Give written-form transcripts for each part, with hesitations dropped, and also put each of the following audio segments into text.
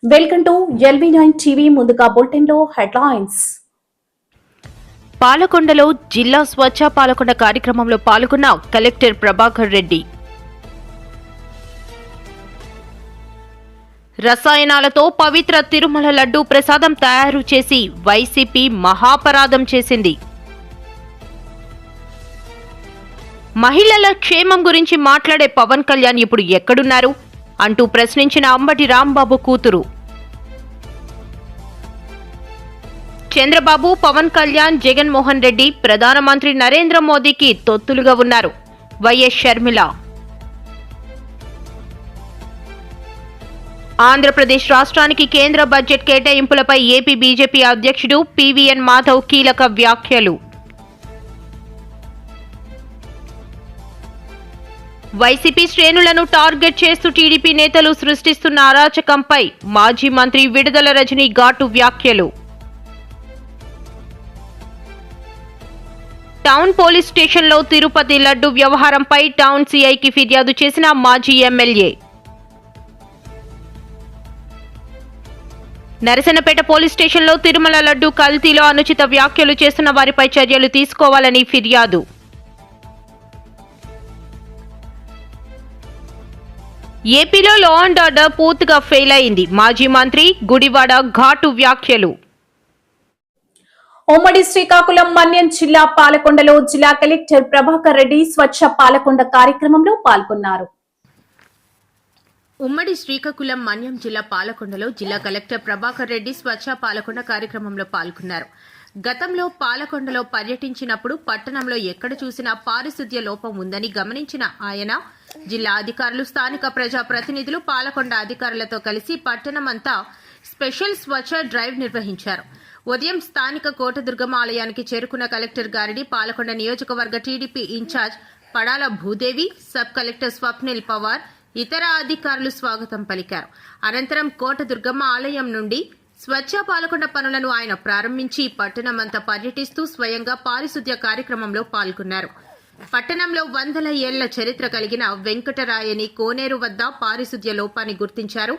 Welcome to LV9 TV. ముందుగా bulletin లో headlines. పాలకొండలో జిల్లా స్వచ్ఛ పాలకొండ కార్యక్రమంలో పాల్గొన్న కలెక్టర్ ప్రభాకర్ రెడ్డి. రసాయనాలతో పవిత్ర తిరుమల లడ్డూ ప్రసాదం తయారు చేసి వైసీపీ మహాపరాధం చేసింది. మహిళల క్షేమం గురించి మాట్లాడే పవన్ కళ్యాణ్ ఇప్పుడు ఎక్కడున్నారు అంటూ ప్రశ్నించిన అంబటి రాంబాబు కూతురు. చంద్రబాబు, పవన్ కళ్యాణ్, జగన్మోహన్ రెడ్డి ప్రధానమంత్రి నరేంద్ర మోదీకి తొత్తులుగా ఉన్నారు. వైఎస్ షర్మిల. ఆంధ్రప్రదేశ్ రాష్ట్రానికి కేంద్ర బడ్జెట్ కేటాయింపులపై ఏపీ బీజేపీ అధ్యక్షుడు పివిఎన్ మాధవ్ కీలక వ్యాఖ్యలు. వైసీపీ శ్రేణులను టార్గెట్ చేస్తూ టీడీపీ నేతలు సృష్టిస్తున్న అరాచకంపై మాజీ మంత్రి విడుదల రజనీ ఘాటు వ్యాఖ్యలు. టౌన్ పోలీస్ స్టేషన్లో తిరుపతి లడ్డు వ్యవహారంపై టౌన్ సీఐకి ఫిర్యాదు చేసిన మాజీ ఎమ్మెల్యే. నరసన్నపేట పోలీస్ స్టేషన్లో తిరుమల లడ్డు కల్తీలో అనుచిత వ్యాఖ్యలు చేస్తున్న వారిపై చర్యలు తీసుకోవాలని ఫిర్యాదు. ఏపీలో లా అండ్ ఆర్డర్ పూర్తిగా ఫెయిల్ అయింది. మాజీ మంత్రి గుడివాడ ఘాటు వ్యాఖ్యలు. ఉమ్మడి శ్రీకాకుళం మన్యం జిల్లా పాలకొండలో జిల్లా కలెక్టర్ ప్రభాకర్ రెడ్డి స్వచ్ఛ పాలకొండ కార్యక్రమంలో పాల్గొన్నారు. ఉమ్మడి శ్రీకాకుళం మన్యం జిల్లా పాలకొండలో జిల్లా కలెక్టర్ ప్రభాకర్ రెడ్డి స్వచ్ఛ పాలకొండ కార్యక్రమంలో పాల్గొన్నారు. గతంలో పాలకొండలో పర్యటించినప్పుడు పట్టణంలో ఎక్కడ చూసినా పారిశుద్ధ్య లోపం ఉందని గమనించిన ఆయన జిల్లా అధికారులు, స్థానిక ప్రజా ప్రతినిధులు, పాలకొండ అధికారులతో కలిసి పట్టణమంతా స్పెషల్ స్వచ్ఛ డ్రైవ్ నిర్వహించారు. ఉదయం స్థానిక కోటదుర్గమ్మ ఆలయానికి చేరుకున్న కలెక్టర్ గారిని పాలకొండ నియోజకవర్గ TDP incharge Padala Bhudevi, sub collector Swapnil Pawar, ఇతర అధికారులు స్వాగతం పలికారు. అనంతరం కోటదుర్గమ్మ ఆలయం నుండి స్వచ్ఛ పాలకొండ పనులను ఆయన ప్రారంభించి పట్టణమంతా పర్యటిస్తూ స్వయంగా పారిశుద్ధ్య కార్యక్రమంలో పాల్గొన్నారు. పట్టణంలో వందల ఏళ్ల చరిత్ర కలిగిన వెంకటరాయని కోనేరు వద్ద పారిశుద్ధ్య లోపాన్ని గుర్తించారు.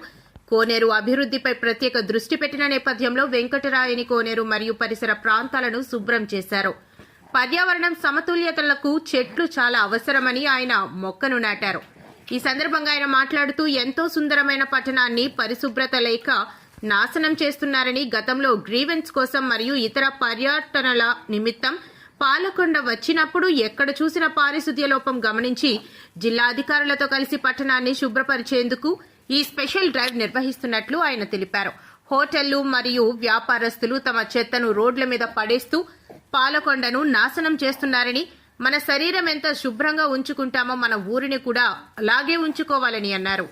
కోనేరు అభివృద్ధిపై ప్రత్యేక దృష్టి పెట్టిన నేపథ్యంలో వెంకటరాయని కోనేరు మరియు పరిసర ప్రాంతాలను శుభ్రం చేశారు. పర్యావరణం సమతుల్యతలకు చెట్లు చాలా అవసరమని ఆయన మొక్కను నాటారు. ఈ సందర్భంగా ఆయన మాట్లాడుతూ ఎంతో సుందరమైన పట్టణాన్ని పరిశుభ్రత లేక నాశనం చేస్తున్నారని, గతంలో గ్రీవెన్స్ కోసం మరియు ఇతర పర్యటనల నిమిత్తం పాలకొండ వచ్చినప్పుడు ఎక్కడ చూసిన పారిశుద్ధ్య లోపం గమనించి జిల్లా అధికారులతో కలిసి పట్టణాన్ని శుభ్రపరిచేందుకు ఈ స్పెషల్ డ్రైవ్ నిర్వహిస్తున్నట్లు ఆయన తెలిపారు. హోటళ్లు మరియు వ్యాపారస్తులు తమ చెత్తను రోడ్ల మీద పడేస్తూ పాలకొండను నాశనం చేస్తున్నారని, మన శరీరం ఎంత శుభ్రంగా ఉంచుకుంటామో మన ఊరిని కూడా అలాగే ఉంచుకోవాలని అన్నారు.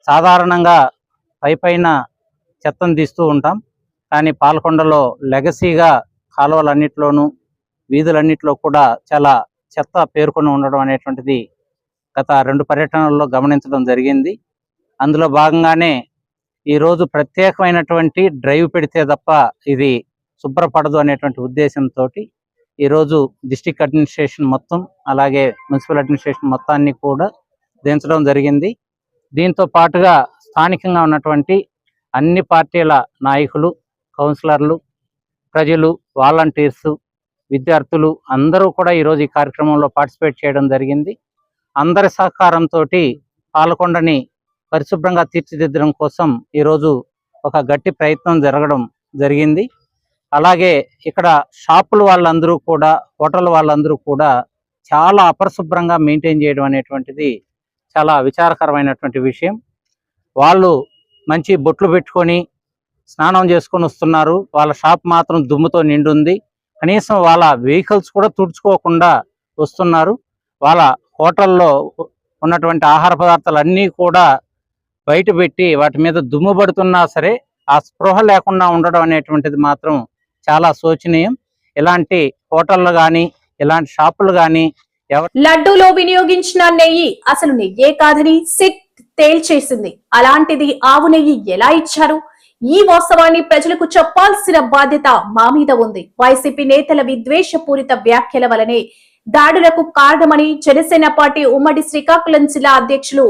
సాధారణంగా పైన చెత్తను తీస్తూ ఉంటాం, కానీ పాలకొండలో లెగసీగా కాలువలన్నింటిలోనూ వీధులన్నింటిలో కూడా చాలా చెత్త పేరుకొని ఉండడం అనేటువంటిది గత 2 పర్యటనల్లో గమనించడం జరిగింది. అందులో భాగంగానే ఈరోజు ప్రత్యేకమైనటువంటి డ్రైవ్ పెడితే తప్ప ఇది శుభ్రపడదు అనేటువంటి ఉద్దేశంతో ఈరోజు డిస్ట్రిక్ట్ అడ్మినిస్ట్రేషన్ మొత్తం, అలాగే మున్సిపల్ అడ్మినిస్ట్రేషన్ మొత్తాన్ని కూడా దించడం జరిగింది. దీంతో పాటుగా స్థానికంగా ఉన్నటువంటి అన్ని పార్టీల నాయకులు, కౌన్సిలర్లు, ప్రజలు, వాలంటీర్సు, విద్యార్థులు అందరూ కూడా ఈరోజు ఈ కార్యక్రమంలో పార్టిసిపేట్ చేయడం జరిగింది. అందరి సహకారంతో పాలకొండని పరిశుభ్రంగా తీర్చిదిద్దడం కోసం ఈరోజు ఒక గట్టి ప్రయత్నం జరగడం జరిగింది. అలాగే ఇక్కడ షాపుల వాళ్ళందరూ కూడా, హోటల్ వాళ్ళందరూ కూడా చాలా అపరిశుభ్రంగా మెయింటైన్ చేయడం అనేటువంటిది చాలా విచారకరమైనటువంటి విషయం. వాళ్ళు మంచి బొట్లు పెట్టుకొని స్నానం చేసుకొని వస్తున్నారు, వాళ్ళ షాప్ మాత్రం దుమ్ముతో నిండుంది. కనీసం వాళ్ళ వెహికల్స్ కూడా తుడుచుకోకుండా వస్తున్నారు. వాళ్ళ హోటల్లో ఉన్నటువంటి ఆహార పదార్థాలు అన్నీ కూడా బయట పెట్టి వాటి మీద దుమ్ము పడుతున్నా సరే ఆ స్పృహ లేకుండా ఉండడం అనేటువంటిది మాత్రం చాలా శోచనీయం. ఇలాంటి హోటళ్ళు కానీ, ఇలాంటి షాపులు కానీ లడ్డూలో వినియోగించిన నెయ్యి అసలు నెయ్యే కాదని సిట్ తేల్చేసింది. అలాంటిది ఆవు నెయ్యి ఎలా ఇచ్చారు? ఈ వాస్తవాన్ని ప్రజలకు చెప్పాల్సిన బాధ్యత మా మీద ఉంది. వైసీపీ నేతల విద్వేషపూరిత వ్యాఖ్యల వలనే దాడులకు కారణమని జనసేన పార్టీ ఉమ్మడి శ్రీకాకుళం జిల్లా అధ్యక్షులు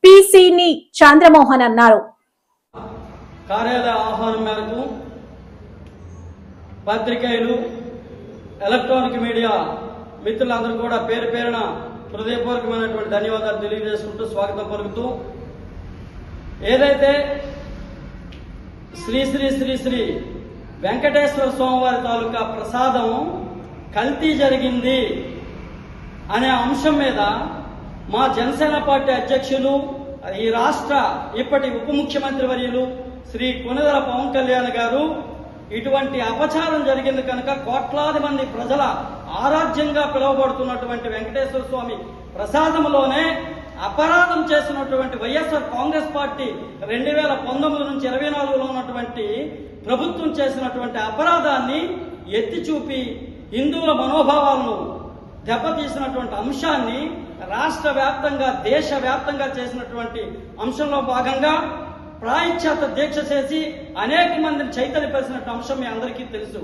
పిసిని చంద్రమోహన్ అన్నారు. కార్యాలయ ఆహ్వానం మేరకు పత్రికేయులు, ఎలక్ట్రానిక్ మీడియా మిత్రులందరూ కూడా పేరు పేరున హృదయపూర్వకమైనటువంటి ధన్యవాదాలు తెలియజేసుకుంటూ స్వాగతం పలుకుతూ, ఏదైతే శ్రీ శ్రీ శ్రీ శ్రీ వెంకటేశ్వర స్వామివారి తాలూకా ప్రసాదం కల్తీ జరిగింది అనే అంశం మీద మా జనసేన పార్టీ అధ్యక్షులు, ఈ రాష్ట్ర ఇప్పటి ఉప ముఖ్యమంత్రి వర్యులు శ్రీ కొనిదెల పవన్ కళ్యాణ్ గారు ఇటువంటి అపచారం జరిగింది కనుక కోట్లాది మంది ప్రజల ఆరాధ్యంగా పిలువబడుతున్నటువంటి వెంకటేశ్వర స్వామి ప్రసాదంలోనే అపరాధం చేసినటువంటి వైఎస్ఆర్ కాంగ్రెస్ పార్టీ 2019 నుంచి 24లో ఉన్నటువంటి ప్రభుత్వం చేసినటువంటి అపరాధాన్ని ఎత్తి చూపి హిందువుల మనోభావాలను దెబ్బతీసినటువంటి అంశాన్ని రాష్ట్ర వ్యాప్తంగా, దేశ వ్యాప్తంగా చేసినటువంటి అంశంలో భాగంగా ప్రాయశ్చిత్త దీక్ష చేసి అనేక మందిని చైతన్యపరిచినటువంటి అంశం మీ అందరికీ తెలుసు.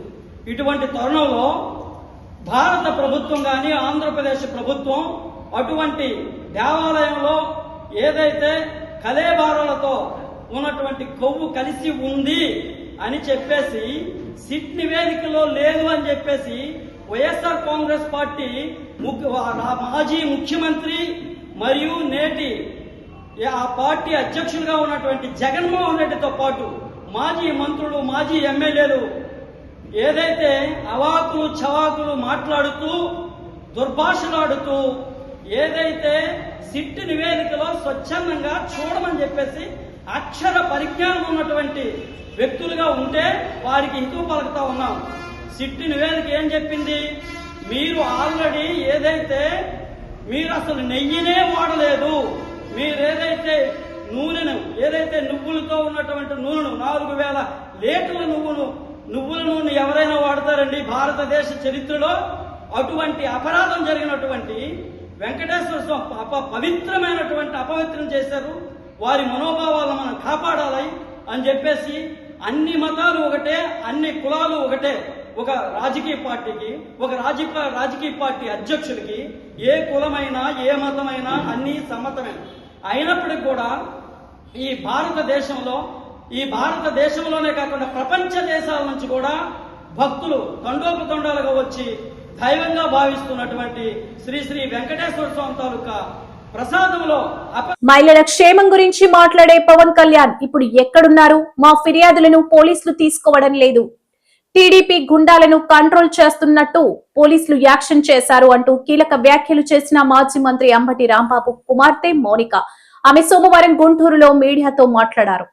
ఇటువంటి తరుణంలో భారత ప్రభుత్వం కానీ, ఆంధ్రప్రదేశ్ ప్రభుత్వం అటువంటి దేవాలయంలో ఏదైతే కలేబారాలతో ఉన్నటువంటి కొవ్వు కలిసి ఉంది అని చెప్పేసి, సిట్ నివేదికలో లేదు అని చెప్పేసి వైఎస్ఆర్ కాంగ్రెస్ పార్టీ మాజీ ముఖ్యమంత్రి మరియు నేటి ఆ పార్టీ అధ్యక్షులుగా ఉన్నటువంటి జగన్మోహన్ రెడ్డితో పాటు మాజీ మంత్రులు, మాజీ ఎమ్మెల్యేలు ఏదైతే అవాకులు చవాకులు మాట్లాడుతూ, దుర్భాషలాడుతూ, ఏదైతే సిట్ నివేదికలో స్వచ్ఛందంగా చూడమని చెప్పేసి అక్షర పరిజ్ఞానం ఉన్నటువంటి వ్యక్తులుగా ఉంటే వారికి హితవు పలుకుతా ఉన్నాం. సిట్ నివేదిక ఏం చెప్పింది? మీరు ఆల్రెడీ మీరు అసలు నెయ్యినే వాడలేదు, మీరేదైతే నూనెను, ఏదైతే నువ్వులతో ఉన్నటువంటి నూనెను 4000 లీటర్ల నువ్వుల నూనె ఎవరైనా వాడతారండి భారతదేశ చరిత్రలో? అటువంటి అపరాధం జరిగినటువంటి వెంకటేశ్వర స్వామి పవిత్రమైనటువంటి అపవిత్రం చేశారు. వారి మనోభావాలను మనం కాపాడాలి అని చెప్పేసి అన్ని మతాలు ఒకటే, అన్ని కులాలు ఒకటే. ఒక రాజకీయ పార్టీకి, ఒక రాజకీయ పార్టీ అధ్యక్షుడికి ఏ కులమైనా, ఏ మతమైనా అన్ని సమ్మతమే. అయినప్పటికీ కూడా ఈ భారతదేశంలోనే కాకుండా ప్రపంచ దేశాల నుంచి కూడా భక్తులు తండోపతండాలుగా వచ్చి దైవంగా భావిస్తున్నటువంటి శ్రీ శ్రీ వెంకటేశ్వర స్వామి తాలూకా ప్రసాదంలో మహిళల క్షేమం గురించి మాట్లాడే పవన్ కళ్యాణ్ ఇప్పుడు ఎక్కడున్నారు? మా ఫిర్యాదులను పోలీసులు తీసుకోవడం లేదు, టీడీపీ గుండాలను కంట్రోల్ చేస్తున్నట్టు పోలీసులు యాక్షన్ చేశారు అంటూ కీలక వ్యాఖ్యలు చేసిన మాజీ మంత్రి అంబటి రాంబాబు కుమార్తె మౌనిక. ఆమె సోమవారం గుంటూరులో మీడియాతో మాట్లాడారు.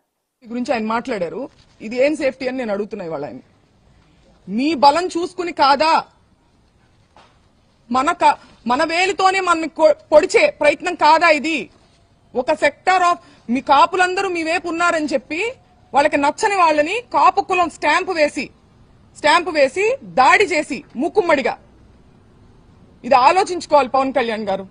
గురించి ఆయన మాట్లాడారు. ఇది ఏం సేఫ్టీ అని నేను అడుగుతున్నా ఇవాళ. ఆయన మీ బలం చూసుకుని కాదా, మన వేలితోనే మన పొడిచే ప్రయత్నం కాదా ఇది? ఒక సెక్టార్ ఆఫ్ మీ కాపులందరూ మీ వైపు ఉన్నారని చెప్పి వాళ్ళకి నచ్చని వాళ్ళని కాపు కులం స్టాంపు వేసి దాడి చేసి మూకుమ్మడిగా, ఇది ఆలోచించుకోవాలి పవన్ కళ్యాణ్ గారు.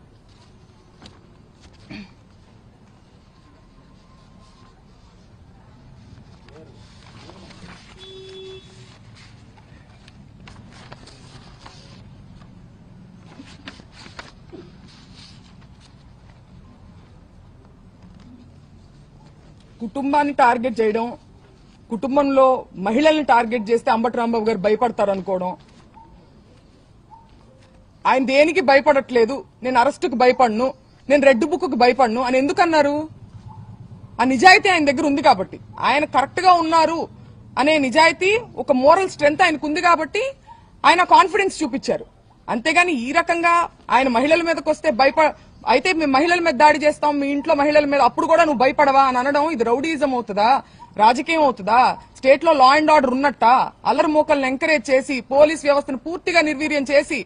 కుటుంబాన్ని టార్గెట్ చేయడం, కుటుంబంలో మహిళల్ని టార్గెట్ చేస్తే అంబటి రాంబాబు గారు భయపడతారు అనుకోవడం. ఆయన దేనికి భయపడట్లేదు. నేను అరెస్టుకు భయపడను, నేను రెడ్ బుక్ కు భయపడను అని ఎందుకన్నారు? ఆ నిజాయితీ ఆయన దగ్గర ఉంది కాబట్టి, ఆయన కరెక్ట్ గా ఉన్నారు అనే నిజాయితీ, ఒక మోరల్ స్ట్రెంగ్త్ ఆయనకు ఉంది కాబట్టి ఆయన కాన్ఫిడెన్స్ చూపించారు. అంతేగాని ఈ రకంగా ఆయన మహిళల మీదకి వస్తే అయితే మేము మహిళల మీద దాడి చేస్తాం, మీ ఇంట్లో మహిళల మీద, అప్పుడు కూడా నువ్వు భయపడవా అని అనడం ఇది రౌడీజం అవుతుందా? రాజకీయం అవుతుందా? స్టేట్ లో లా అండ్ ఆర్డర్ ఉన్నట్ట? అల్లరి మూకలను ఎంకరేజ్ చేసి, పోలీస్ వ్యవస్థను పూర్తిగా నిర్వీర్యం చేసి,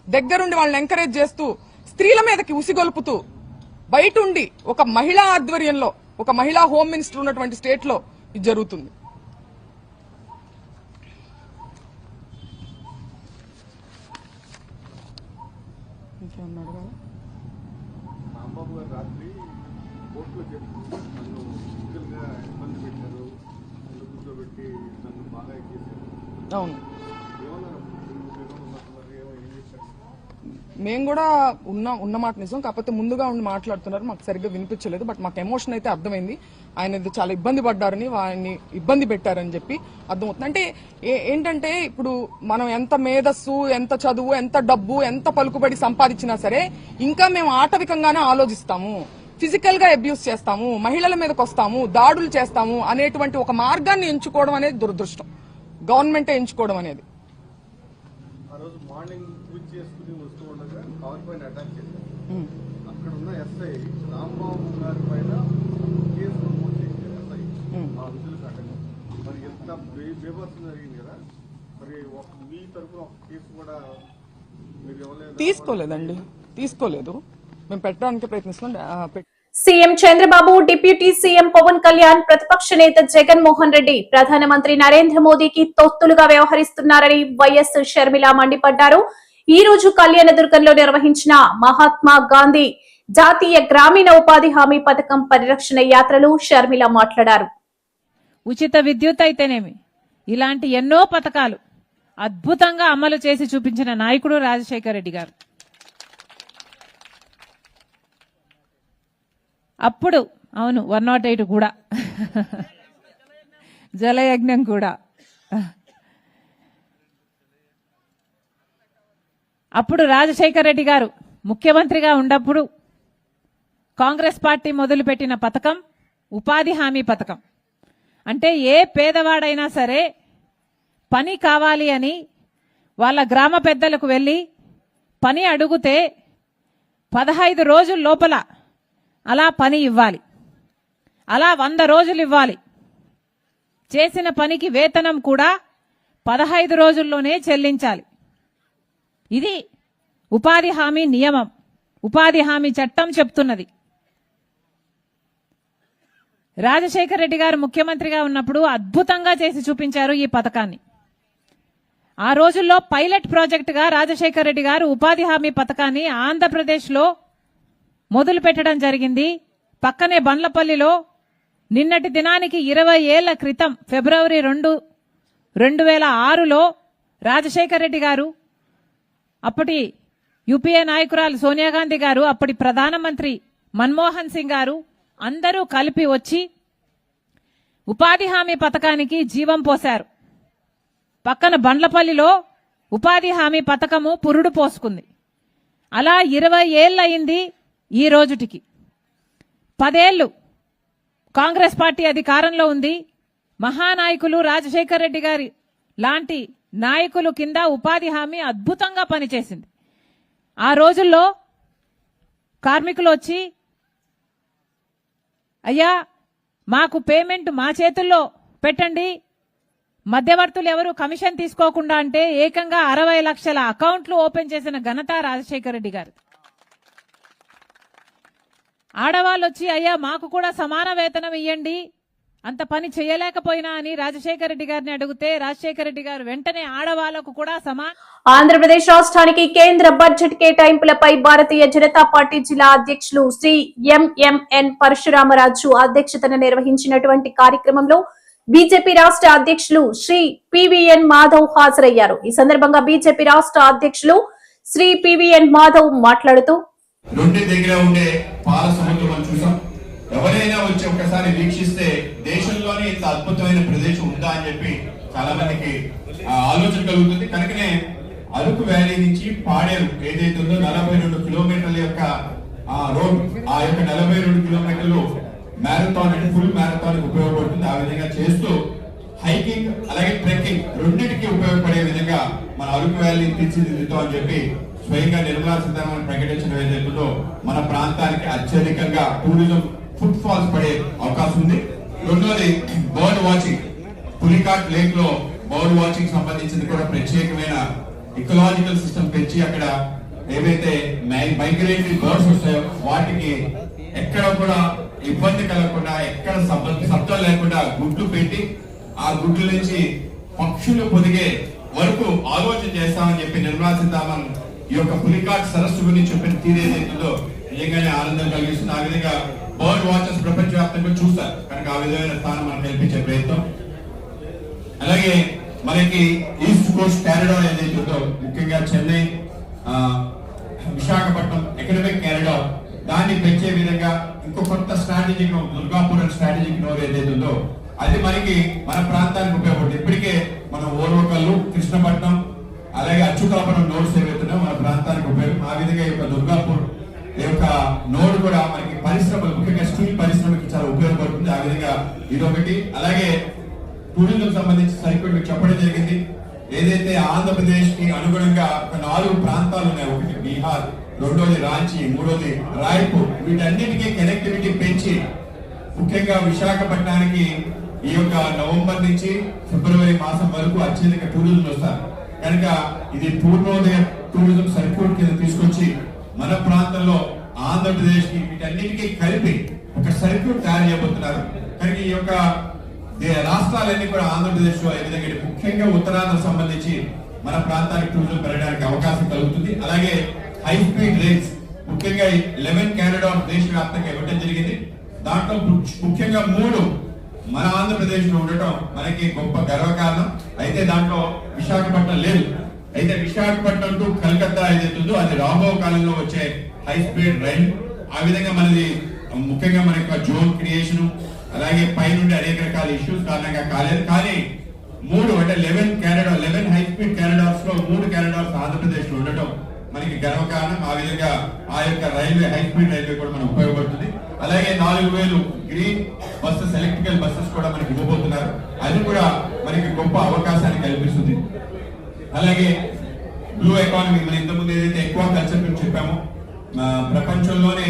దగ్గరుండి వాళ్ళని ఎంకరేజ్ చేస్తూ, స్త్రీల మీదకి ఉసిగొల్పుతూ, బయటుండి ఒక మహిళా ఆధ్వర్యంలో, ఒక మహిళా హోమ్ మినిస్టర్ ఉన్నటువంటి స్టేట్ లో ఇది జరుగుతుంది. ఇంకేమన్నాడు కదా? రాంబాబు గారు రాత్రి కోర్టులో నన్ను ఫిజికల్గా ఇబ్బంది పెట్టారు, నన్ను కూర్చోబెట్టి నన్ను బాగా ఎక్కేశారు. అవును, ఏమన్నారు? ఏం చేశారు? మేము కూడా ఉన్న మాట నిజం, కాకపోతే ముందుగా ఉండి మాట్లాడుతున్నారు, మాకు సరిగ్గా వినిపించలేదు. బట్ మాకు ఎమోషన్ అయితే అర్థమైంది. ఆయన చాలా ఇబ్బంది పడ్డారని, ఆయన్ని ఇబ్బంది పెట్టారని చెప్పి అర్థమవుతుంది. అంటే ఏంటంటే ఇప్పుడు మనం ఎంత మేధస్సు, ఎంత చదువు, ఎంత డబ్బు, ఎంత పలుకుబడి సంపాదించినా సరే ఇంకా మేము ఆటవికంగానే ఆలోచిస్తాము, ఫిజికల్ గా అబ్యూస్ చేస్తాము, మహిళల మీదకి వస్తాము, దాడులు చేస్తాము అనేటువంటి ఒక మార్గాన్ని ఎంచుకోవడం అనేది దురదృష్టం. గవర్నమెంటే ఎంచుకోవడం అనేది. ఆ రోజు మార్నింగ్ పూజ చేసుకుని వస్తూ ఉండగా కార్ పైన అటాక్ చేశారు. అక్కడ ఉన్న ఎస్ఐ రాంబాబు గారి పైన కేసు నమోదు చేశారు. ఎస్ఐ ఆ విధులు కాకుండా మరి ఎంత బేబస్ జరిగింది కదా. మరి మీ తరఫున ఒక కేసు కూడా మీరు ఇవ్వలేదు? తీసుకోలేదు. మేము పెట్టడానికి ప్రయత్నిస్తున్నాం. CM Chandrababu, deputy CM Pawan Kalyan, ప్రతిపక్ష నేత జగన్మోహన్ రెడ్డి ప్రధానమంత్రి నరేంద్ర మోదీకి తొత్తులుగా వ్యవహరిస్తున్నారని వైఎస్ షర్మిల మండిపడ్డారు. ఈ రోజు కళ్యాణదుర్గంలో నిర్వహించిన మహాత్మా గాంధీ జాతీయ గ్రామీణ ఉపాధి హామీ పథకం పరిరక్షణ యాత్రలో షర్మిల మాట్లాడారు. ఉచిత విద్యుత్ అయితేనేమి, ఇలాంటి ఎన్నో పథకాలు అద్భుతంగా అమలు చేసి చూపించిన నాయకుడు రాజశేఖర రెడ్డి గారు. అప్పుడు అవును 108 కూడా, జలయజ్ఞం కూడా. అప్పుడు రాజశేఖర రెడ్డి గారు ముఖ్యమంత్రిగా ఉన్నప్పుడు కాంగ్రెస్ పార్టీ మొదలుపెట్టిన పథకం ఉపాధి హామీ పథకం. అంటే ఏ పేదవాడైనా సరే పని కావాలి అని వాళ్ళ గ్రామ పెద్దలకు వెళ్ళి పని అడిగితే 15 రోజుల లోపల అలా పని ఇవ్వాలి, అలా 100 రోజులు ఇవ్వాలి. చేసిన పనికి వేతనం కూడా 15 రోజుల్లోనే చెల్లించాలి. ఇది ఉపాధి హామీ నియమం, ఉపాధి హామీ చట్టం చెప్తున్నది. రాజశేఖర రెడ్డి గారు ముఖ్యమంత్రిగా ఉన్నప్పుడు అద్భుతంగా చేసి చూపించారు ఈ పథకాన్ని. ఆ రోజుల్లో పైలట్ ప్రాజెక్టుగా రాజశేఖర రెడ్డి గారు ఉపాధి హామీ పథకాన్ని ఆంధ్రప్రదేశ్లో మొదలు పెట్టడం జరిగింది. పక్కనే బండ్లపల్లిలో నిన్నటి దినానికి 20 ఏళ్ల క్రితం ఫిబ్రవరి 2, 2006లో రాజశేఖర రెడ్డి గారు, అప్పటి యూపీఏ నాయకురాలు సోనియా గాంధీ గారు, అప్పటి ప్రధానమంత్రి మన్మోహన్ సింగ్ గారు అందరూ కలిపి వచ్చి ఉపాధి హామీ పథకానికి జీవం పోశారు. పక్కన బండ్లపల్లిలో ఉపాధి హామీ పథకము పురుడు పోసుకుంది. అలా 20 ఏళ్లయింది. ఈ రోజుటికి 10 ఏళ్లు కాంగ్రెస్ పార్టీ అధికారంలో ఉంది. మహానాయకులు రాజశేఖర రెడ్డి గారి లాంటి నాయకులు కింద ఉపాధి హామీ అద్భుతంగా పనిచేసింది. ఆ రోజుల్లో కార్మికులు వచ్చి, అయ్యా మాకు పేమెంట్ మా చేతుల్లో పెట్టండి, మధ్యవర్తులు ఎవరు కమిషన్ తీసుకోకుండా అంటే ఏకంగా 60 లక్షల అకౌంట్లు ఓపెన్ చేసిన ఘనత రాజశేఖర రెడ్డి గారు. ఆడవాళ్ళు వచ్చి, అయ్యా మాకు కూడా సమాన వేతనం ఇవ్వండి, అంత పని చేయలేకపోయినా అని రాజశేఖర రెడ్డి గారిని అడిగితే రాజశేఖర రెడ్డి గారు వెంటనే ఆడవాళ్లకు కూడా ఆంధ్రప్రదేశ్ రాష్ట్రానికి కేంద్ర బడ్జెట్ కేటాయింపులపై భారతీయ జనతా పార్టీ జిల్లా అధ్యక్షులు శ్రీ ఎంఎంఎన్ పరశురామరాజు అధ్యక్షతన నిర్వహించినటువంటి కార్యక్రమంలో బీజేపీ రాష్ట్ర అధ్యక్షులు శ్రీ పివిఎన్ మాధవ్ హాజరయ్యారు. ఈ సందర్భంగా బీజేపీ రాష్ట్ర అధ్యక్షులు శ్రీ పివిఎన్ మాధవ్ మాట్లాడుతూ, నుండి దగ్గర ఉండే పాల సముద్రం మనం చూసాం. ఎవరైనా వచ్చి ఒకసారి వీక్షిస్తే దేశంలోనే ఇంత అద్భుతమైన ప్రదేశం ఉందా అని చెప్పి చాలా మందికి ఆలోచన కలుగుతుంది. కనుకనే అరకు వ్యాలీ నుంచి పాడేరు ఏదైతే ఉందో 42 కిలోమీటర్ల యొక్క రోడ్, ఆ యొక్క 42 కిలోమీటర్లు మ్యారథాన్ అంటే ఫుల్ మ్యారథాన్ ఉపయోగపడుతుంది. ఆ విధంగా చేస్తూ హైకింగ్ అలాగే ట్రెక్కింగ్ రెండింటికి ఉపయోగపడే విధంగా మన అరకు వ్యాలీ తీర్చిదిద్దుతాం అని చెప్పి స్వయంగా నిర్మలా సీతారామన్ ప్రకటించడం ఏదైతుందో మన ప్రాంతానికి అత్యధికంగా టూరిజం ఫుట్ ఫాల్స్ పడే అవకాశం ఉంది. రెండోది బర్డ్ వాచింగ్, పులికాట్ లేక్ లో బర్డ్ వాచింగ్ సంబంధించింది కూడా ప్రత్యేకమైన ఇకలాజికల్ సిస్టమ్ పెంచి అక్కడ ఏవైతే మైగ్రేటరీ బర్డ్స్ వస్తాయో వాటికి ఎక్కడ కూడా ఇబ్బంది కలగకుండా, ఎక్కడ శబ్దం లేకుండా గుడ్లు పెట్టి ఆ గుడ్ల నుంచి పక్షులు పొదిగే వరకు ఆలోచన చేస్తామని చెప్పి నిర్మలా సీతారామన్ ఈ యొక్క పులికాట్ సరస్సు గురించి చెప్పిన తీరేదైతుందో నిజంగానే ఆనందం కలిగిస్తుంది. ఆ విధంగా బర్డ్ వాచర్స్ ప్రపంచవ్యాప్తంగా చూస్తారు కనుక ఆ విధమైన స్థానం మనం కల్పించే ప్రయత్నం. అలాగే మనకి ఈస్ట్ కోస్ట్ కారిడార్ ఏదైతుందో ముఖ్యంగా చెన్నై విశాఖపట్నం ఎకనామిక్ కారిడార్ దాన్ని పెంచే విధంగా ఇంకో కొత్త స్ట్రాటజిక్ దుర్గాపురం స్ట్రాటజిక్ నోరు ఏదైతే ఉందో అది మనకి మన ప్రాంతానికి ఉపయోగపడుతుంది. ఇప్పటికే మనం ఓర్వకల్లు, కృష్ణపట్నం, అలాగే అచ్యుతాపురం నోడ్స్ ఏవైతున్నాయో మన ప్రాంతానికి ఉపయోగం. ఆ విధంగా ఈ యొక్క దుర్గాపూర్ ఈ యొక్క నోడ్ కూడా మనకి పరిశ్రమలు, ముఖ్యంగా స్టీల్ పరిశ్రమకి చాలా ఉపయోగపడుతుంది. ఆ విధంగా ఇదొకటి. అలాగే టూరిజం సంబంధించి సర్క్యూట్ మీకు చెప్పడం జరిగింది. ఏదైతే ఆంధ్రప్రదేశ్ కి అనుగుణంగా ఒక 4 ప్రాంతాలు ఉన్నాయి. ఒకటి బీహార్, రెండోది రాంచీ, మూడోది రాయ్పూర్. వీటన్నిటికీ కనెక్టివిటీ పెంచి ముఖ్యంగా విశాఖపట్నానికి ఈ యొక్క నవంబర్ నుంచి ఫిబ్రవరి మాసం వరకు అత్యధిక టూరిజం వస్తారు కనుక ఇది పూర్ణోదయ టూరిజం సర్క్యూట్ కింద తీసుకొచ్చి మన ప్రాంతంలో ఆంధ్రప్రదేశ్ కి వీటన్నిటికీ కలిపి ఒక సర్క్యూట్ తయారు చేయబోతున్నారు. కనుక ఈ యొక్క రాష్ట్రాలన్నీ కూడా ఆంధ్రప్రదేశ్ లో విధంగా ముఖ్యంగా ఉత్తరాంధ్ర సంబంధించి మన ప్రాంతానికి టూరిజం పెరగడానికి అవకాశం కలుగుతుంది. అలాగే హై స్పీడ్ రైల్స్ ముఖ్యంగా 11 కారిడార్ దేశవ్యాప్తంగా ఇవ్వడం జరిగింది. దాంట్లో ముఖ్యంగా 3 మన ఆంధ్రప్రదేశ్ లో ఉండటం మనకి గొప్ప గర్వకారణం. అయితే దాంట్లో విశాఖపట్నం లేదు. అయితే విశాఖపట్నం టు కలకత్తా ఏదైతుందో అది రాబో కాలంలో వచ్చే హై స్పీడ్ రైల్. ఆ విధంగా మనది ముఖ్యంగా మనకి జోన్ క్రియేషన్, అలాగే పైనుండి అనేక రకాల ఇష్యూస్ కారణంగా కాలేదు. కానీ 3 అంటే 11 హై స్పీడ్ కారిడార్స్ లో 3 కారిడార్స్ ఆంధ్రప్రదేశ్ లో ఉండటం మనకి గర్వకారణం. ఆ విధంగా ఆ యొక్క రైల్వే, హై స్పీడ్ రైల్వే కూడా మనకు ఉపయోగపడుతుంది. అలాగే 4000 గ్రీన్ బస్సెస్, ఎలక్ట్రికల్ బస్సెస్ కూడా మనకి ఇవ్వబోతున్నారు. అది కూడా మనకి గొప్ప అవకాశాన్ని కల్పిస్తుంది. అలాగే బ్లూ ఎకానమీ, మనం ఇంతకుముందు ఏదైతే ఎక్కువ కల్చర్ గురించి చెప్పామో ప్రపంచంలోనే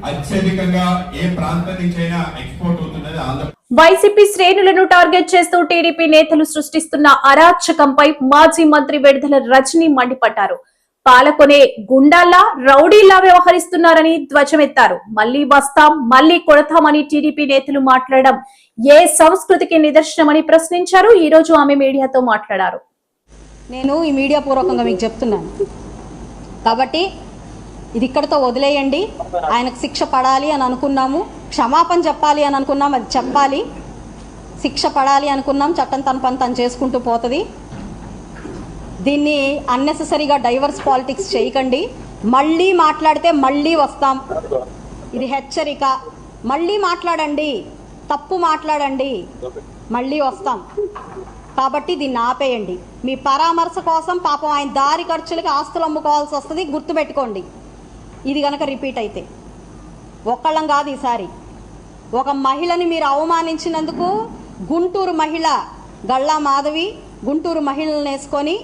అత్యధికంగా ఏ ప్రాంతం నుంచి అయినా ఎక్స్పోర్ట్ అవుతున్నది ఆంధ్ర. వైసీపీ శ్రేణులను టార్గెట్ చేస్తూ టీడీపీ నేతలు సృష్టిస్తున్న అరాచకంపై మాజీ మంత్రి విడుదల రజనీ మండిపడ్డారు. పాలకొనే గుండాల్లా, రౌడీల్లా వ్యవహరిస్తున్నారని ధ్వజమెత్తారు. మళ్లీ వస్తాం, మళ్లీ కొడతామని టీడీపీ నేతలు మాట్లాడడం ఏ సంస్కృతికి నిదర్శనమని ప్రశ్నించారు. ఈ రోజు ఆమె మీడియాతో మాట్లాడారు. నేను ఈ మీడియా పూర్వకంగా మీకు చెప్తున్నాను కాబట్టి ఇది ఇక్కడతో వదిలేయండి. ఆయనకు శిక్ష పడాలి అని అనుకున్నాము, క్షమాపణ చెప్పాలి అని అనుకున్నాం, అది చెప్పాలి. శిక్ష పడాలి అనుకున్నాం, చట్టం తన పని తను చేసుకుంటూ పోతుంది. దీన్ని అన్నెసెసరీగా డైవర్స్ పాలిటిక్స్ చేయకండి. మళ్ళీ మాట్లాడితే మళ్ళీ వస్తాం, ఇది హెచ్చరిక. మళ్ళీ మాట్లాడండి, తప్పు మాట్లాడండి, మళ్ళీ వస్తాం. కాబట్టి దీన్ని ఆపేయండి. మీ పరామర్శ కోసం పాపం ఆయన దారి ఖర్చులకి ఆస్తులు అమ్ముకోవాల్సి వస్తుంది, గుర్తుపెట్టుకోండి. ఇది కనుక రిపీట్ అయితే ఒక్కళ్ళం కాదు, ఈసారి ఒక మహిళని మీరు అవమానించినందుకు గుంటూరు మహిళ గళ్ళా మాధవి గుంటూరు మహిళలను వేసుకొని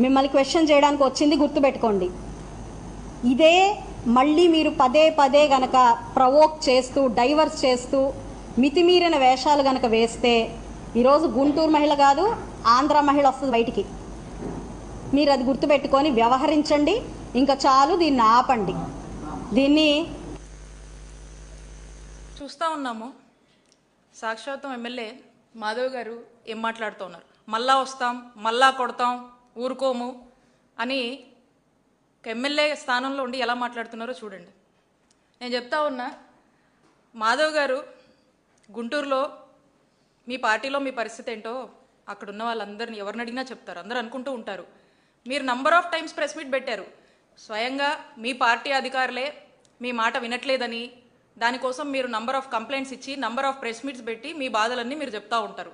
మిమ్మల్ని క్వశ్చన్ చేయడానికి వచ్చింది, గుర్తుపెట్టుకోండి. ఇదే మళ్ళీ మీరు పదే పదే గనక ప్రవోక్ చేస్తూ, డైవర్స్ చేస్తూ, మితిమీరిన వేషాలు గనక వేస్తే ఈరోజు గుంటూరు మహిళ కాదు, ఆంధ్ర మహిళ వస్తుంది బయటికి. మీరు అది గుర్తుపెట్టుకొని వ్యవహరించండి. ఇంకా చాలు, దీన్ని ఆపండి. దీన్ని చూస్తూ ఉన్నాము. సాక్షాత్తం ఎమ్మెల్యే మాధవ్ గారు ఏం మాట్లాడుతూ ఉన్నారు, మళ్ళా వస్తాం, మళ్ళా కొడతాం, ఊరుకోము అని ఎమ్మెల్యే స్థానంలో ఉండి ఎలా మాట్లాడుతున్నారో చూడండి. నేను చెప్తా ఉన్నా, మాధవ్ గారు గుంటూరులో మీ పార్టీలో మీ పరిస్థితి ఏంటో అక్కడ ఉన్న వాళ్ళందరినీ ఎవరిని అడిగినా చెప్తారు, అందరూ అనుకుంటూ ఉంటారు. మీరు number of times press meet పెట్టారు. స్వయంగా మీ పార్టీ అధికారులే మీ మాట వినట్లేదని, దానికోసం మీరు నంబర్ ఆఫ్ కంప్లైంట్స్ ఇచ్చి, నంబర్ ఆఫ్ ప్రెస్ మీట్స్ పెట్టి మీ బాధలన్నీ మీరు చెప్తా ఉంటారు.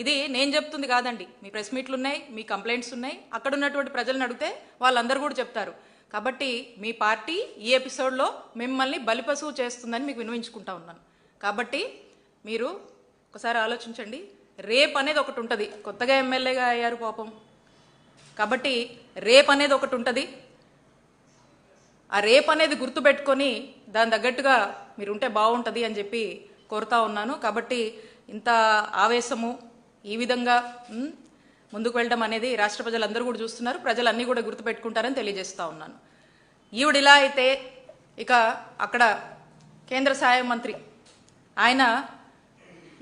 ఇది నేను చెప్తుంది కాదండి, మీ ప్రెస్ మీట్లు ఉన్నాయి, మీ కంప్లైంట్స్ ఉన్నాయి. అక్కడ ఉన్నటువంటి ప్రజలను అడిగితే వాళ్ళందరూ కూడా చెప్తారు. కాబట్టి మీ పార్టీ ఈ ఎపిసోడ్లో మిమ్మల్ని బలిపశువు చేస్తుందని మీకు వినిపించుకుంటా ఉన్నాను. కాబట్టి మీరు ఒకసారి ఆలోచించండి. రేప్ అనేది ఒకటి ఉంటుంది, కొత్తగా ఎమ్మెల్యేగా అయ్యారు పాపం, కాబట్టి రేప్ అనేది ఒకటి ఉంటుంది. ఆ రేప్ అనేది గుర్తుపెట్టుకొని దాని తగ్గట్టుగా మీరు ఉంటే బాగుంటుంది అని చెప్పి కోరుతా ఉన్నాను. కాబట్టి ఇంత ఆవేశము, ఈ విధంగా ముందుకు వెళ్ళడం అనేది రాష్ట్ర ప్రజలందరూ కూడా చూస్తున్నారు, ప్రజలన్నీ కూడా గుర్తుపెట్టుకుంటారని తెలియజేస్తూ ఉన్నాను. ఈవిడిలా అయితే ఇక అక్కడ కేంద్ర సహాయ మంత్రి ఆయన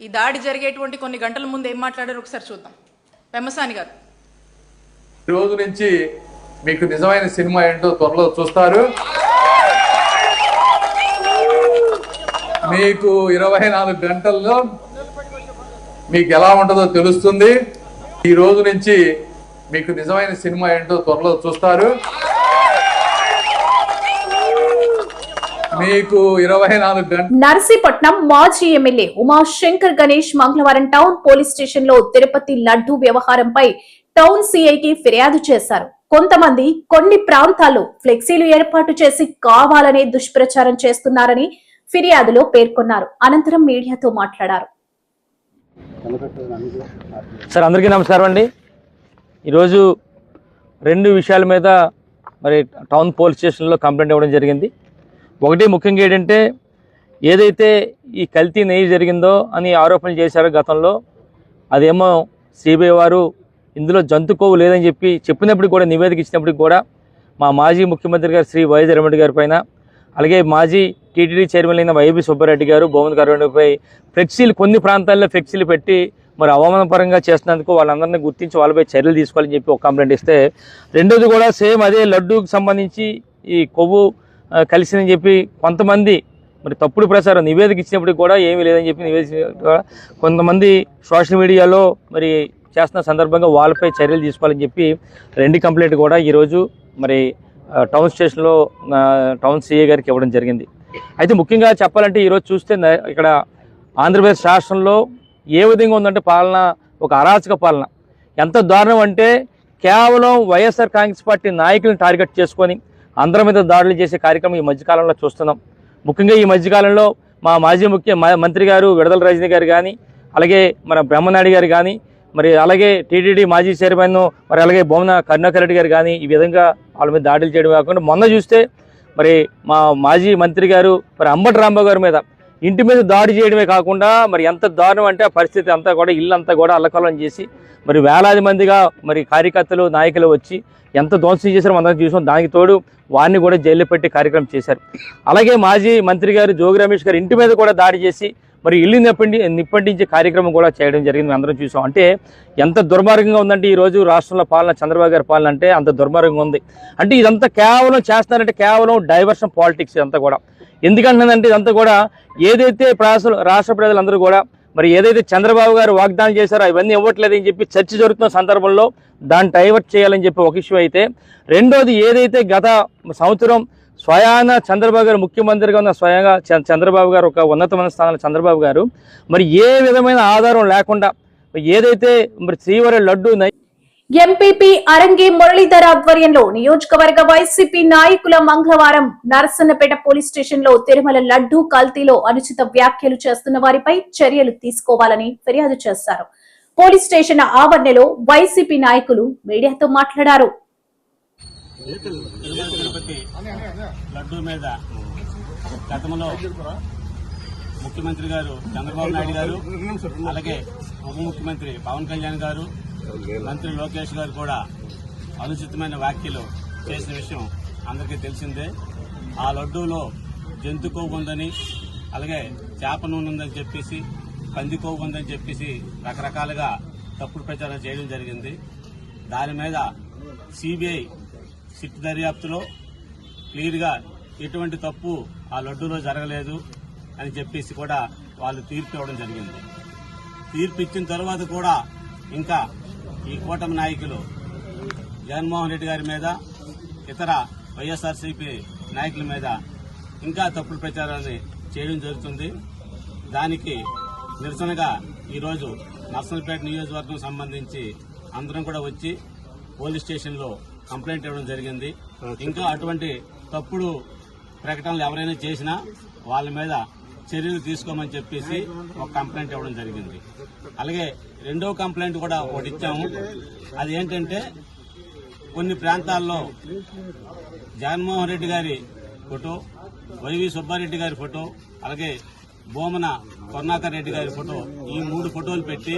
ఈ దాడి జరిగేటువంటి కొన్ని గంటల ముందు ఏం మాట్లాడారు ఒకసారి చూద్దాం. పెమ్మసాని గారు, ఈ రోజు నుంచి మీకు నిజమైన సినిమా ఏంటో త్వరలో చూస్తారు. మీకు 24 గంటల్లో మీకు ఎలా ఉంటుందో తెలుస్తుంది. ఈ రోజు నుంచి మీకు నిజమైన సినిమా ఏంటో త్వరలో చూస్తారు. మీకు 24 గంటలు. నర్సీపట్నం మాజీ ఎమ్మెల్యే ఉమాశంకర్ గణేష్ మంగళవారం టౌన్ పోలీస్ స్టేషన్ లో తిరుపతి లడ్డూ వ్యవహారంపై టౌన్ సీఐకి ఫిర్యాదు చేశారు. కొంతమంది కొన్ని ప్రాంతాల్లో ఫ్లెక్సీలు ఏర్పాటు చేసి కావాలనే దుష్ప్రచారం చేస్తున్నారని ఫిర్యాదులో పేర్కొన్నారు. అనంతరం మీడియాతో మాట్లాడారు. సార్, అందరికీ నమస్కారం అండి. ఈరోజు 2 విషయాల మీద మరి టౌన్ పోలీస్ స్టేషన్లో కంప్లైంట్ ఇవ్వడం జరిగింది. ఒకటి ముఖ్యంగా ఏంటంటే, ఏదైతే ఈ కల్తీ నెయ్యి జరిగిందో అని ఆరోపణలు చేశారో గతంలో, అదేమో సిబిఐ వారు ఇందులో జంతు కొవ్వు లేదని చెప్పినప్పుడు కూడా, నివేదిక ఇచ్చినప్పటికి కూడా మా మాజీ ముఖ్యమంత్రి గారు శ్రీ వైఎస్ రెడ్డి గారి పైన, అలాగే మాజీ టీటీడీ చైర్మన్ అయిన వైవి సుబ్బారెడ్డి గారు, భువన్ గారిపై ఫ్లెక్సీలు, కొన్ని ప్రాంతాల్లో ఫ్లెక్సీలు పెట్టి మరి అవమానపరంగా చేస్తున్నందుకు వాళ్ళందరినీ గుర్తించి వాళ్ళపై చర్యలు తీసుకోవాలని చెప్పి ఒక కంప్లైంట్ ఇస్తే, రెండోది కూడా సేమ్ అదే లడ్డూకి సంబంధించి ఈ కొవ్వు కలిసిందని చెప్పి కొంతమంది మరి తప్పుడు ప్రచారం, నివేదిక ఇచ్చినప్పటికి కూడా ఏమీ లేదని చెప్పి నివేదిక కొంతమంది సోషల్ మీడియాలో మరి చేస్తున్న సందర్భంగా వాళ్ళపై చర్యలు తీసుకోవాలని చెప్పి 2 కంప్లైంట్ కూడా ఈరోజు మరి టౌన్ స్టేషన్లో టౌన్ సిఐ గారికి ఇవ్వడం జరిగింది. అయితే ముఖ్యంగా చెప్పాలంటే ఈరోజు చూస్తే ఇక్కడ ఆంధ్రప్రదేశ్ రాష్ట్రంలో ఏ విధంగా ఉందంటే పాలన, ఒక అరాచక పాలన. ఎంత దారుణం అంటే, కేవలం వైఎస్ఆర్ కాంగ్రెస్ పార్టీ నాయకులను టార్గెట్ చేసుకొని అందరి మీద దాడులు చేసే కార్యక్రమం ఈ మధ్యకాలంలో చూస్తున్నాం. ముఖ్యంగా ఈ మధ్యకాలంలో మా మాజీ మంత్రి గారు విడదల రజనీ గారు కానీ, అలాగే మన బ్రహ్మనాయుడు గారు కానీ, మరి అలాగే టీటీడీ మాజీ చైర్మన్, మరి అలాగే బొమ్మన కరుణాకర్ రెడ్డి గారు కానీ ఈ విధంగా వాళ్ళ మీద దాడులు చేయడం కాకుండా, మొన్న చూస్తే మరి మా మాజీ మంత్రి గారు మరి అంబటి రాంబాబు గారి మీద ఇంటి మీద దాడి చేయడమే కాకుండా, మరి ఎంత దారుణం అంటే ఆ పరిస్థితి అంతా కూడా, ఇల్లంతా కూడా అల్లకల్లం చేసి మరి వేలాది మందిగా మరి కార్యకర్తలు, నాయకులు వచ్చి ఎంత ధ్వంసం చేశారో మనం చూసాం. దానికి తోడు వారిని కూడా జైల్లో పెట్టి కార్యక్రమం చేశారు. అలాగే మాజీ మంత్రి గారు జోగి రమేష్ గారు ఇంటి మీద కూడా దాడి చేసి మరి ఇల్లు నిప్పంటించే కార్యక్రమం కూడా చేయడం జరిగింది. అందరం చూసాం. అంటే ఎంత దుర్మార్గంగా ఉందంటే ఈరోజు రాష్ట్రంలో పాలన, చంద్రబాబు గారి పాలన అంటే అంత దుర్మార్గంగా ఉంది. అంటే ఇదంతా కేవలం చేస్తున్నారంటే కేవలం డైవర్షన్ పాలిటిక్స్ ఇదంతా కూడా. ఎందుకంటున్నదంటే ఇదంతా కూడా ఏదైతే రాష్ట్ర ప్రజలందరూ కూడా మరి ఏదైతే చంద్రబాబు గారు వాగ్దానం చేశారో అవన్నీ ఇవ్వట్లేదని చెప్పి చర్చ జరుగుతున్న సందర్భంలో దాన్ని డైవర్ట్ చేయాలని చెప్పి ఒక ఇష్యూ అయితే, రెండోది ఏదైతే గత సంవత్సరం స్వయాన చంద్రబాబు గారు ముఖ్యమంత్రిగా ఉన్న స్వయంగా చంద్రబాబు గారు ఒక ఉన్నతమైన స్థానంలో చంద్రబాబు గారు మరి ఏ విధమైన ఆధారం లేకుండా ఏదైతే మరి శ్రీవారి లడ్డు ఎంపీపీ అరంగి మురళీధర్ ఆధ్వర్యంలో నియోజకవర్గ వైసీపీ నాయకుల మంగళవారం నరసన్నపేట పోలీస్ స్టేషన్ లో తిరుమల లడ్డూ కల్తీలో అనుచిత వ్యాఖ్యలు చేస్తున్న వారిపై చర్యలు తీసుకోవాలని ఫిర్యాదు చేశారు. పోలీస్ స్టేషన్ ఆవరణలో వైసీపీ నాయకులు మీడియాతో మాట్లాడారు. లడ్డూ మీద గతంలో ముఖ్యమంత్రి గారు చంద్రబాబు నాయుడు గారు, అలాగే ఉప ముఖ్యమంత్రి పవన్ కళ్యాణ్ గారు, మంత్రి లోకేష్ గారు కూడా అనుచితమైన వ్యాఖ్యలు చేసిన విషయం అందరికీ తెలిసిందే. ఆ లడ్డూలో జంతు కొవ్వు ఉందని, అలాగే చేప నూనె ఉందని చెప్పేసి, పంది కొవ్వు ఉందని చెప్పేసి రకరకాలుగా తప్పుడు ప్రచారం చేయడం జరిగింది. దాని మీద సిబిఐ సిట్ దర్యాప్తులో క్లియర్గా ఎటువంటి తప్పు ఆ లడ్డూలో జరగలేదు అని చెప్పేసి కూడా వాళ్ళు తీర్పు ఇవ్వడం జరిగింది. తీర్పు ఇచ్చిన తర్వాత కూడా ఇంకా ఈ కూటమి నాయకులు జగన్మోహన్ రెడ్డి గారి మీద, ఇతర వైఎస్ఆర్సీపీ నాయకుల మీద ఇంకా తప్పుడు ప్రచారాన్ని చేయడం జరుగుతుంది. దానికి నిరసనగా ఈరోజు నర్సంపేట నియోజకవర్గం సంబంధించి అందరం కూడా వచ్చి పోలీస్ స్టేషన్లో కంప్లైంట్ ఇవ్వడం జరిగింది. ఇంకా అటువంటి తప్పుడు ప్రకటనలు ఎవరైనా చేసినా వాళ్ళ మీద చర్యలు తీసుకోమని చెప్పేసి ఒక కంప్లైంట్ ఇవ్వడం జరిగింది. అలాగే రెండో కంప్లైంట్ కూడా ఒకటి ఇచ్చాము. అది ఏంటంటే, కొన్ని ప్రాంతాల్లో జగన్మోహన్ రెడ్డి గారి ఫోటో, వైవి సుబ్బారెడ్డి గారి ఫోటో, అలాగే బోమన కరుణాకర్ రెడ్డి గారి ఫోటో, ఈ 3 ఫోటోలు పెట్టి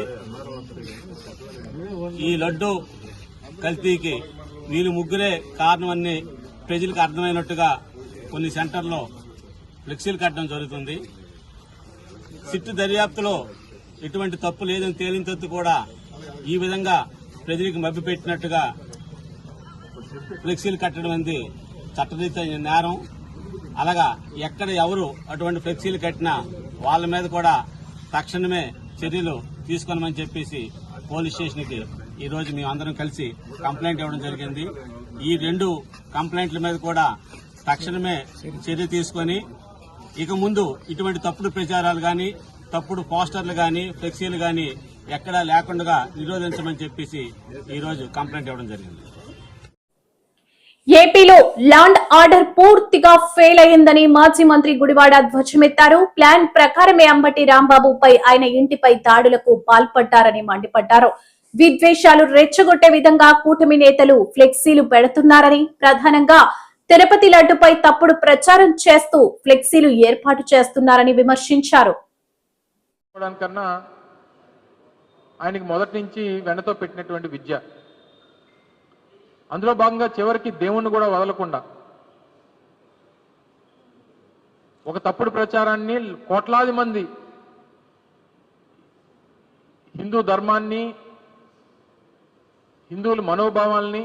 ఈ లడ్డు కల్తీకి వీళ్ళు ముగ్గురే కారణమని ప్రజలకు అర్థమైనట్టుగా కొన్ని సెంటర్లో ఫ్లెక్సీలు కట్టడం జరుగుతుంది. సిట్టు దర్యాప్తులో ఎటువంటి తప్పు లేదని తేలిన తర్వాత కూడా ఈ విధంగా ప్రజలకు మభ్యపెట్టినట్టుగా ఫ్లెక్సీలు కట్టడం అనేది చట్టరీత్యా నేరం. అలాగా ఎక్కడ ఎవరు అటువంటి ఫ్లెక్సీలు కట్టినా వాళ్ళ మీద కూడా తక్షణమే చర్యలు తీసుకోమని చెప్పేసి పోలీస్ స్టేషన్కి ఈరోజు మేము అందరం కలిసి కంప్లైంట్ ఇవ్వడం జరిగింది. ఈ 2 కంప్లైంట్ల మీద కూడా తక్షణమే చర్య తీసుకొని ఇక ముందు ఇటువంటి తప్పుడు ప్రచారాలు గాని, తప్పుడు పోస్టర్లు గాని, ఫ్లెక్సీలు గాని ఎక్కడా లేకుండా నిరోధించమని చెప్పేసి ఈ రోజు కంప్లైంట్ ఇవ్వడం జరిగింది. ఏపీలో ల్యాండ్ ఆర్డర్ పూర్తిగా ఫెయిల్ అయిందని మాజీ మంత్రి గుడివాడ ధ్వజమెత్తారు. ప్లాన్ ప్రకారమే అంబటి రాంబాబుపై ఆయన ఇంటిపై దాడులకు పాల్పడ్డారని మండిపడ్డారు. విద్వేషాలు రెచ్చగొట్టే విధంగా కూటమి నేతలు ఫ్లెక్సీలు పెడుతున్నారని, ప్రధానంగా తిరుపతి లడ్డుపై తప్పుడు ప్రచారం చేస్తూ ఫ్లెక్సీలు ఏర్పాటు చేస్తున్నారని విమర్శించారు. ఆయనకి మొదటి నుంచి వెనతో పెట్టినటువంటి విద్య, అందులో భాగంగా చివరికి దేవుణ్ణి కూడా వదలకుండా ఒక తప్పుడు ప్రచారాన్ని కోట్లాది మంది హిందూ ధర్మాన్ని, హిందువుల మనోభావాల్ని,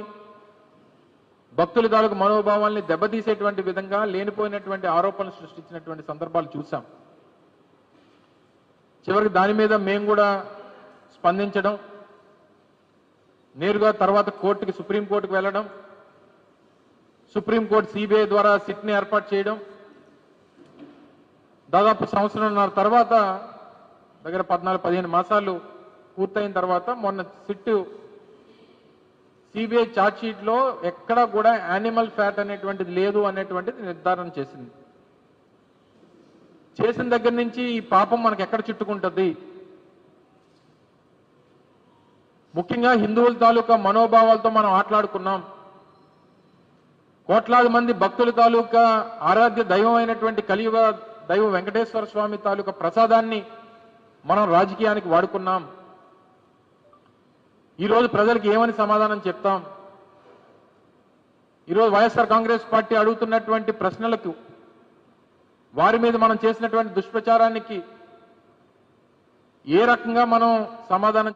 భక్తుల తాలూకు మనోభావాల్ని దెబ్బతీసేటువంటి విధంగా లేనిపోయినటువంటి ఆరోపణలు సృష్టించినటువంటి సందర్భాలు చూసాం. చివరికి దాని మీద మేము కూడా స్పందించడం, నేరుగా తర్వాత కోర్టుకి, సుప్రీంకోర్టుకు వెళ్ళడం, సుప్రీంకోర్టు సిబిఐ ద్వారా సిట్ని ఏర్పాటు చేయడం, దాదాపు సంవత్సరంన్నర తర్వాత, దగ్గర 14-15 మాసాలు పూర్తయిన తర్వాత మొన్న సిట్టు సిబిఐ ఛార్జ్ షీట్లో ఎక్కడా కూడా యానిమల్ ఫ్యాట్ అనేటువంటిది లేదు అనేటువంటిది నిర్ధారణ చేసింది. చేసిన దగ్గర నుంచి ఈ పాపం మనకు ఎక్కడ చుట్టుకుంటుంది, ముఖ్యంగా హిందువుల తాలూకా మనోభావాలతో మనం ఆటలాడుకున్నాం. కోట్లాది మంది భక్తుల తాలూకా ఆరాధ్య దైవం అయినటువంటి కలియుగ దైవం వెంకటేశ్వర స్వామి తాలూకా ప్రసాదాన్ని మనం రాజకీయానికి వాడుకున్నాం. ఈరోజు ప్రజలకు ఏమని సమాధానం చెప్తాం? ఈరోజు వైఎస్ఆర్ కాంగ్రెస్ పార్టీ అడుగుతున్నటువంటి ప్రశ్నలకు, వారి మీద మనం చేసినటువంటి దుష్ప్రచారానికి ఏ రకంగా మనం సమాధానం